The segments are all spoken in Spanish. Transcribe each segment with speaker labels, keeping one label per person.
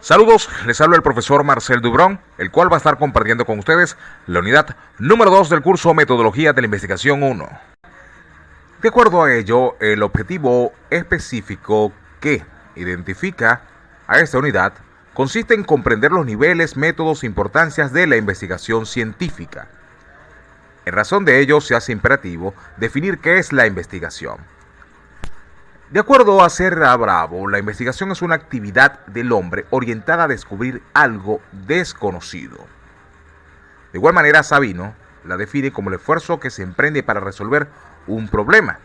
Speaker 1: Saludos, les habla el profesor Marcel Dubrón, el cual va a estar compartiendo con ustedes la unidad número 2 del curso Metodología de la Investigación 1. De acuerdo a ello, el objetivo específico que identifica a esta unidad consiste en comprender los niveles, métodos e importancias de la investigación científica. En razón de ello, se hace imperativo definir qué es la investigación. De acuerdo a Serra Bravo, la investigación es una actividad del hombre orientada a descubrir algo desconocido. De igual manera, Sabino la define como el esfuerzo que se emprende para resolver un problema.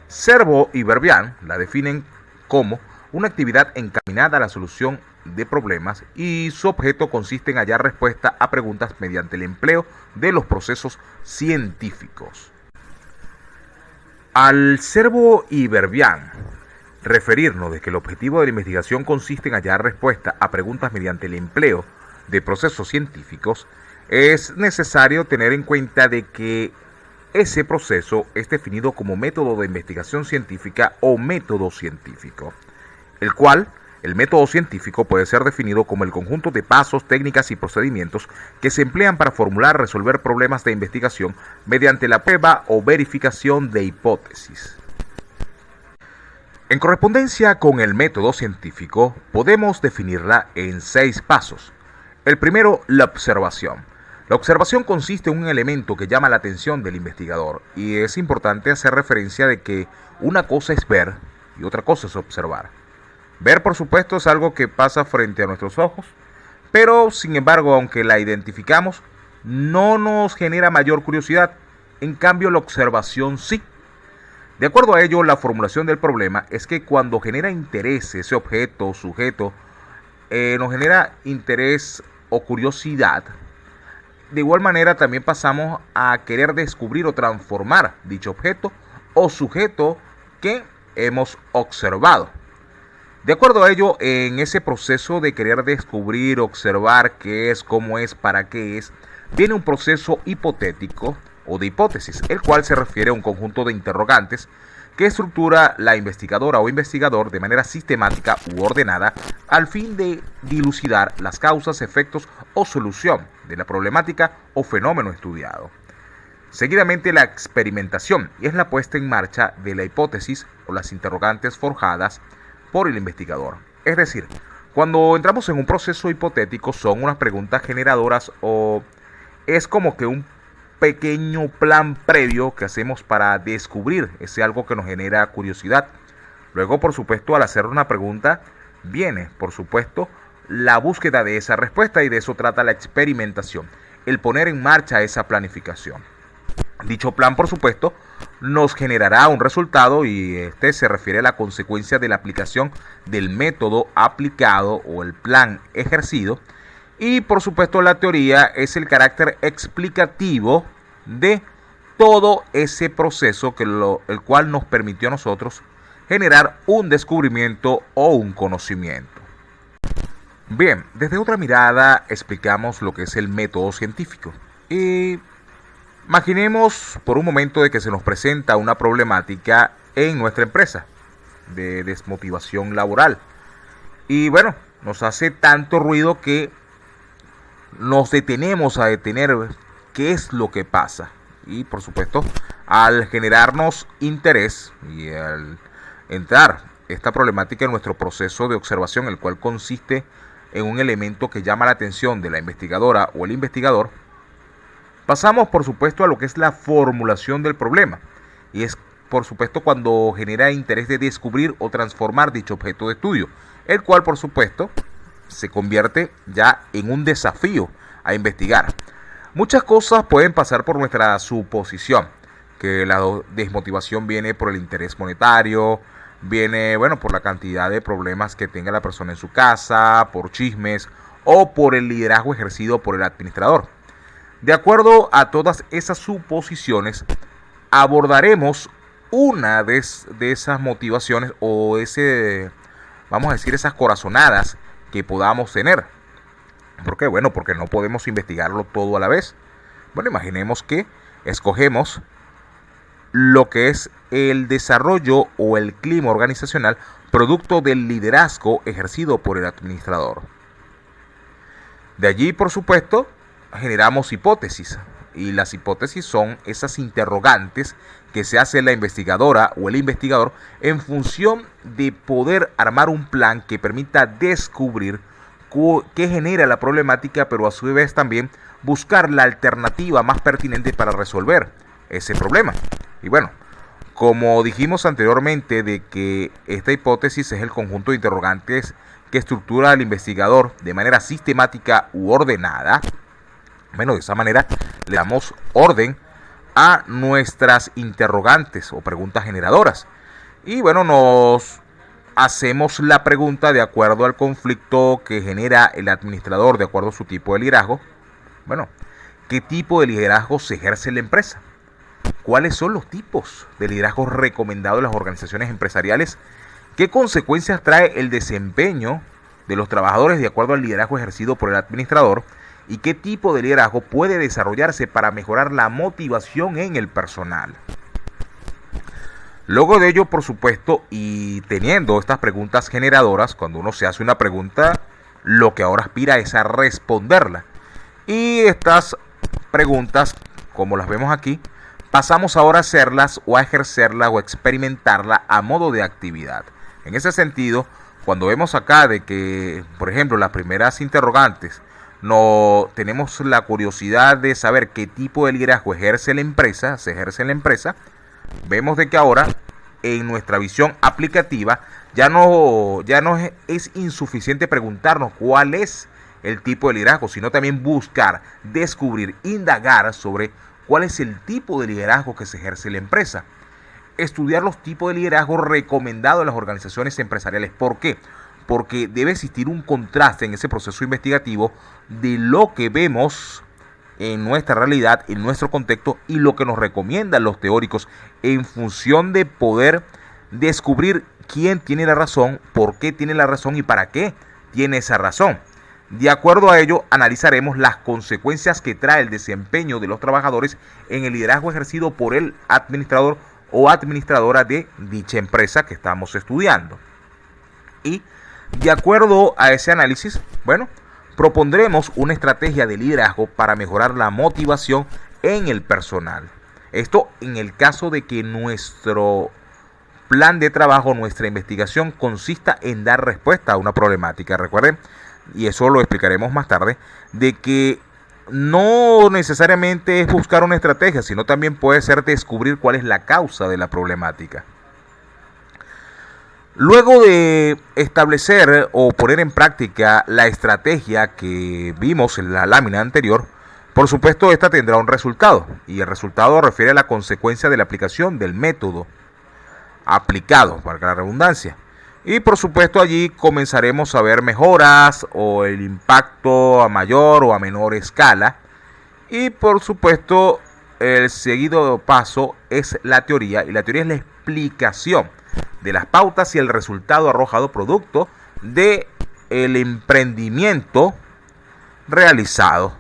Speaker 1: Servo y Verbian la definen como una actividad encaminada a la solución de problemas y su objeto consiste en hallar respuesta a preguntas mediante el empleo de los procesos científicos. Al Servo y Verbian referirnos de que el objetivo de la investigación consiste en hallar respuesta a preguntas mediante el empleo de procesos científicos, es necesario tener en cuenta de que ese proceso es definido como método de investigación científica o método científico, el cual el método científico puede ser definido como el conjunto de pasos, técnicas y procedimientos que se emplean para formular y resolver problemas de investigación mediante la prueba o verificación de hipótesis. En correspondencia con el método científico, podemos definirla en 6 pasos. El primero, la observación. La observación consiste en un elemento que llama la atención del investigador y es importante hacer referencia de que una cosa es ver y otra cosa es observar. Ver, por supuesto, es algo que pasa frente a nuestros ojos, pero, sin embargo, aunque la identificamos, no nos genera mayor curiosidad. En cambio, la observación sí. De acuerdo a ello, la formulación del problema es que cuando genera interés ese objeto o sujeto, nos genera interés o curiosidad, de igual manera también pasamos a querer descubrir o transformar dicho objeto o sujeto que hemos observado. De acuerdo a ello, en ese proceso de querer descubrir, observar qué es, cómo es, para qué es, viene un proceso hipotético o de hipótesis, el cual se refiere a un conjunto de interrogantes que estructura la investigadora o investigador de manera sistemática u ordenada al fin de dilucidar las causas, efectos o solución de la problemática o fenómeno estudiado. Seguidamente, la experimentación es la puesta en marcha de la hipótesis o las interrogantes forjadas por el investigador. Es decir, cuando entramos en un proceso hipotético son unas preguntas generadoras o es como que un pequeño plan previo que hacemos para descubrir ese algo que nos genera curiosidad. Luego, por supuesto, al hacer una pregunta, viene, por supuesto, la búsqueda de esa respuesta y de eso trata la experimentación, el poner en marcha esa planificación. Dicho plan, por supuesto, nos generará un resultado y este se refiere a la consecuencia de la aplicación del método aplicado o el plan ejercido. Y por supuesto la teoría es el carácter explicativo de todo ese proceso el cual nos permitió a nosotros generar un descubrimiento o un conocimiento. Bien, desde otra mirada explicamos lo que es el método científico. Y imaginemos por un momento de que se nos presenta una problemática en nuestra empresa de desmotivación laboral. Y bueno, nos hace tanto ruido que nos detenemos a detener qué es lo que pasa. Y por supuesto, al generarnos interés y al entrar esta problemática en nuestro proceso de observación, el cual consiste en un elemento que llama la atención de la investigadora o el investigador, pasamos por supuesto a lo que es la formulación del problema. Y es por supuesto cuando genera interés de descubrir o transformar dicho objeto de estudio, el cual por supuesto se convierte ya en un desafío a investigar. Muchas cosas pueden pasar por nuestra suposición, que la desmotivación viene por el interés monetario, viene por la cantidad de problemas que tenga la persona en su casa, por chismes o por el liderazgo ejercido por el administrador. De acuerdo a todas esas suposiciones, abordaremos una de esas motivaciones o esas corazonadas que podamos tener. ¿Por qué? Bueno, porque no podemos investigarlo todo a la vez. Bueno, imaginemos que escogemos lo que es el desarrollo o el clima organizacional producto del liderazgo ejercido por el administrador. De allí, por supuesto, generamos hipótesis, y las hipótesis son esas interrogantes que se hace la investigadora o el investigador en función de poder armar un plan que permita descubrir qué genera la problemática, pero a su vez también buscar la alternativa más pertinente para resolver ese problema. Y bueno, como dijimos anteriormente, de que esta hipótesis es el conjunto de interrogantes que estructura el investigador de manera sistemática u ordenada. Bueno, de esa manera le damos orden a nuestras interrogantes o preguntas generadoras. Y bueno, nos hacemos la pregunta de acuerdo al conflicto que genera el administrador, de acuerdo a su tipo de liderazgo. Bueno, ¿qué tipo de liderazgo se ejerce en la empresa? ¿Cuáles son los tipos de liderazgo recomendados en las organizaciones empresariales? ¿Qué consecuencias trae el desempeño de los trabajadores de acuerdo al liderazgo ejercido por el administrador? ¿Y qué tipo de liderazgo puede desarrollarse para mejorar la motivación en el personal? Luego de ello, por supuesto, y teniendo estas preguntas generadoras, cuando uno se hace una pregunta, lo que ahora aspira es a responderla. Y estas preguntas, como las vemos aquí, pasamos ahora a hacerlas o a ejercerlas o a experimentarlas a modo de actividad. En ese sentido, cuando vemos acá de que, por ejemplo, las primeras interrogantes, no tenemos la curiosidad de saber qué tipo de liderazgo se ejerce en la empresa, vemos de que ahora en nuestra visión aplicativa ya no es insuficiente preguntarnos cuál es el tipo de liderazgo, sino también buscar, descubrir, indagar sobre cuál es el tipo de liderazgo que se ejerce en la empresa. Estudiar los tipos de liderazgo recomendados en las organizaciones empresariales. ¿Por qué? Porque debe existir un contraste en ese proceso investigativo de lo que vemos en nuestra realidad, en nuestro contexto, y lo que nos recomiendan los teóricos, en función de poder descubrir quién tiene la razón, por qué tiene la razón y para qué tiene esa razón. De acuerdo a ello, analizaremos las consecuencias que trae el desempeño de los trabajadores en el liderazgo ejercido por el administrador o administradora de dicha empresa que estamos estudiando. Y de acuerdo a ese análisis, bueno, propondremos una estrategia de liderazgo para mejorar la motivación en el personal. Esto en el caso de que nuestro plan de trabajo, nuestra investigación consista en dar respuesta a una problemática. Recuerden, y eso lo explicaremos más tarde, de que no necesariamente es buscar una estrategia, sino también puede ser descubrir cuál es la causa de la problemática. Luego de establecer o poner en práctica la estrategia que vimos en la lámina anterior, por supuesto esta tendrá un resultado, y el resultado refiere a la consecuencia de la aplicación del método aplicado, para la redundancia. Y por supuesto allí comenzaremos a ver mejoras o el impacto a mayor o a menor escala. Y por supuesto el seguido paso es la teoría, y la teoría es la explicación de las pautas y el resultado arrojado producto de el emprendimiento realizado.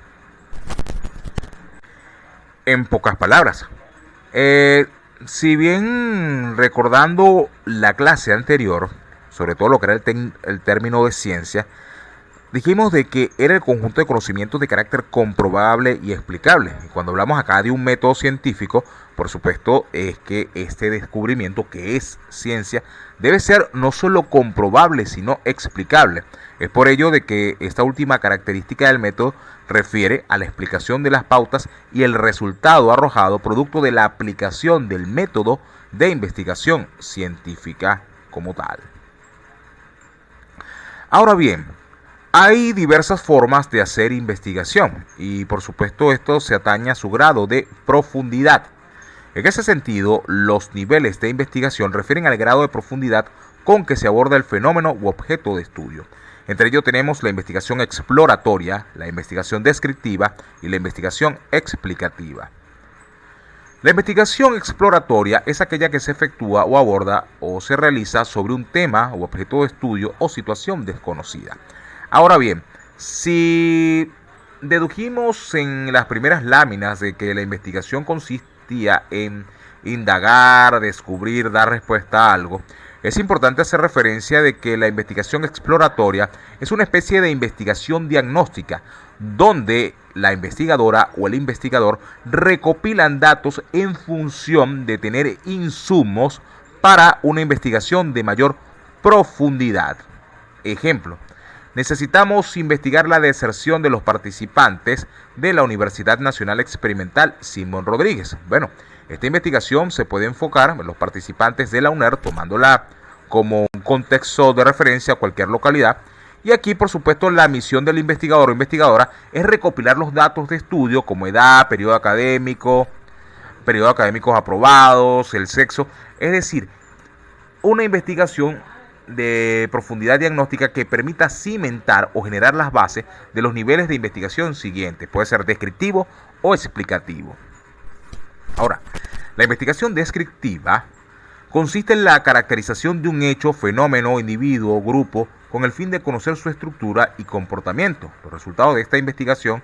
Speaker 1: En pocas palabras, si bien recordando la clase anterior, sobre todo lo que era el término de ciencia, dijimos de que era el conjunto de conocimientos de carácter comprobable y explicable. Y cuando hablamos acá de un método científico, por supuesto es que este descubrimiento, que es ciencia, debe ser no solo comprobable, sino explicable. Es por ello de que esta última característica del método refiere a la explicación de las pautas y el resultado arrojado producto de la aplicación del método de investigación científica como tal. Ahora bien, hay diversas formas de hacer investigación y por supuesto esto se atañe a su grado de profundidad. En ese sentido, los niveles de investigación refieren al grado de profundidad con que se aborda el fenómeno u objeto de estudio. Entre ellos tenemos la investigación exploratoria, la investigación descriptiva y la investigación explicativa. La investigación exploratoria es aquella que se efectúa o aborda o se realiza sobre un tema o objeto de estudio o situación desconocida. Ahora bien, si dedujimos en las primeras láminas de que la investigación consistía en indagar, descubrir, dar respuesta a algo, Es importante hacer referencia de que la investigación exploratoria es una especie de investigación diagnóstica, donde la investigadora o el investigador recopilan datos en función de tener insumos para una investigación de mayor profundidad. Ejemplo, necesitamos investigar la deserción de los participantes de la Universidad Nacional Experimental Simón Rodríguez. Bueno, esta investigación se puede enfocar en los participantes de la UNER, tomándola como un contexto de referencia a cualquier localidad. Y aquí, por supuesto, la misión del investigador o investigadora es recopilar los datos de estudio como edad, periodos académicos aprobados, el sexo. Es decir, una investigación de profundidad diagnóstica que permita cimentar o generar las bases de los niveles de investigación siguientes. Puede ser descriptivo o explicativo. Ahora, la investigación descriptiva consiste en la caracterización de un hecho, fenómeno, individuo o grupo con el fin de conocer su estructura y comportamiento. Los resultados de esta investigación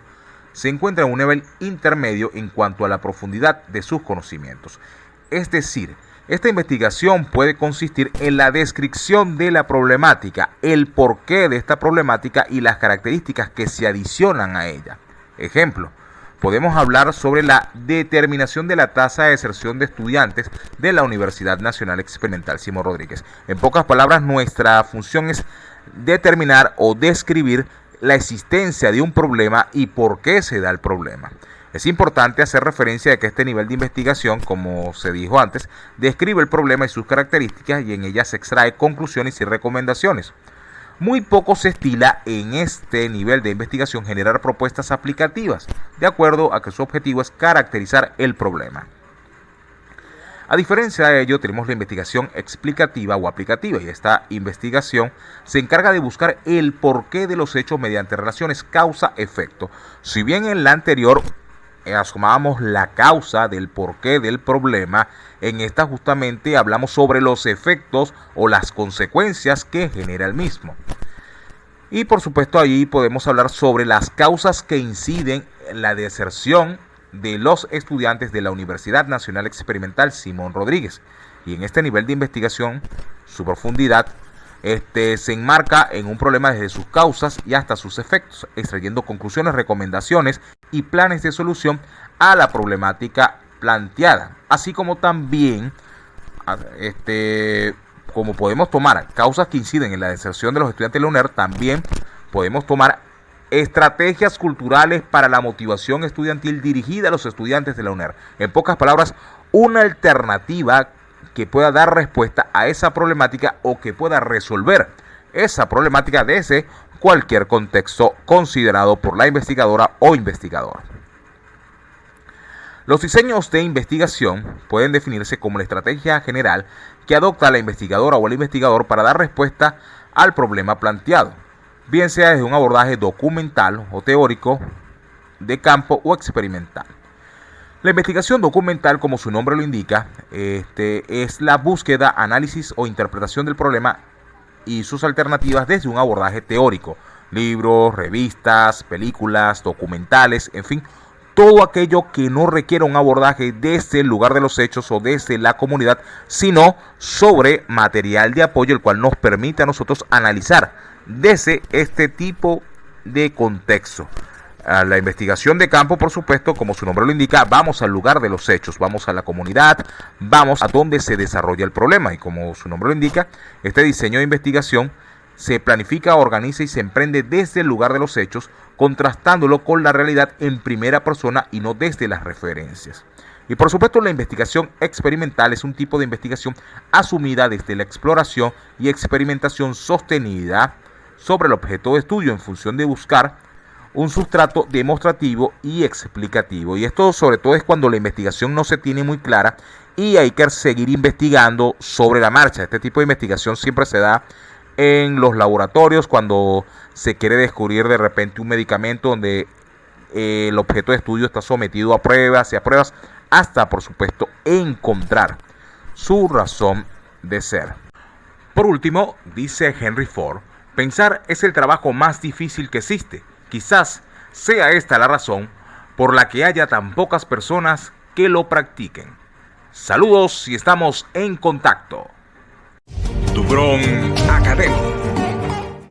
Speaker 1: se encuentran a un nivel intermedio en cuanto a la profundidad de sus conocimientos. Es decir, esta investigación puede consistir en la descripción de la problemática, el porqué de esta problemática y las características que se adicionan a ella. Ejemplo, podemos hablar sobre la determinación de la tasa de deserción de estudiantes de la Universidad Nacional Experimental Simón Rodríguez. En pocas palabras, nuestra función es determinar o describir la existencia de un problema y por qué se da el problema. Es importante hacer referencia a que este nivel de investigación, como se dijo antes, describe el problema y sus características y en ella se extrae conclusiones y recomendaciones. Muy poco se estila en este nivel de investigación generar propuestas aplicativas, de acuerdo a que su objetivo es caracterizar el problema. A diferencia de ello, tenemos la investigación explicativa o aplicativa, y esta investigación se encarga de buscar el porqué de los hechos mediante relaciones causa-efecto. Si bien en la anterior asomábamos la causa del porqué del problema, en esta justamente hablamos sobre los efectos o las consecuencias que genera el mismo. Y por supuesto allí podemos hablar sobre las causas que inciden en la deserción de los estudiantes de la Universidad Nacional Experimental Simón Rodríguez. Y en este nivel de investigación, su profundidad se enmarca en un problema desde sus causas y hasta sus efectos, extrayendo conclusiones, recomendaciones y planes de solución a la problemática planteada, así como también como podemos tomar causas que inciden en la deserción de los estudiantes de la UNER, también podemos tomar estrategias culturales para la motivación estudiantil dirigida a los estudiantes de la UNER. En pocas palabras, una alternativa que pueda dar respuesta a esa problemática o que pueda resolver esa problemática desde cualquier contexto considerado por la investigadora o investigador. Los diseños de investigación pueden definirse como la estrategia general que adopta la investigadora o el investigador para dar respuesta al problema planteado, bien sea desde un abordaje documental o teórico, de campo o experimental. La investigación documental, como su nombre lo indica, es la búsqueda, análisis o interpretación del problema y sus alternativas desde un abordaje teórico. Libros, revistas, películas, documentales, en fin, todo aquello que no requiera un abordaje desde el lugar de los hechos o desde la comunidad, sino sobre material de apoyo, el cual nos permite a nosotros analizar desde este tipo de contexto. A la investigación de campo, por supuesto, como su nombre lo indica, vamos al lugar de los hechos, vamos a la comunidad, vamos a donde se desarrolla el problema. Y como su nombre lo indica, este diseño de investigación se planifica, organiza y se emprende desde el lugar de los hechos, contrastándolo con la realidad en primera persona y no desde las referencias. Y por supuesto, la investigación experimental es un tipo de investigación asumida desde la exploración y experimentación sostenida sobre el objeto de estudio en función de buscar un sustrato demostrativo y explicativo. Y esto sobre todo es cuando la investigación no se tiene muy clara y hay que seguir investigando sobre la marcha. Este tipo de investigación siempre se da en los laboratorios cuando se quiere descubrir de repente un medicamento donde el objeto de estudio está sometido a pruebas y a pruebas hasta, por supuesto, encontrar su razón de ser. Por último, dice Henry Ford, pensar es el trabajo más difícil que existe. Quizás sea esta la razón por la que haya tan pocas personas que lo practiquen. Saludos y estamos en contacto. Tiburón Académico.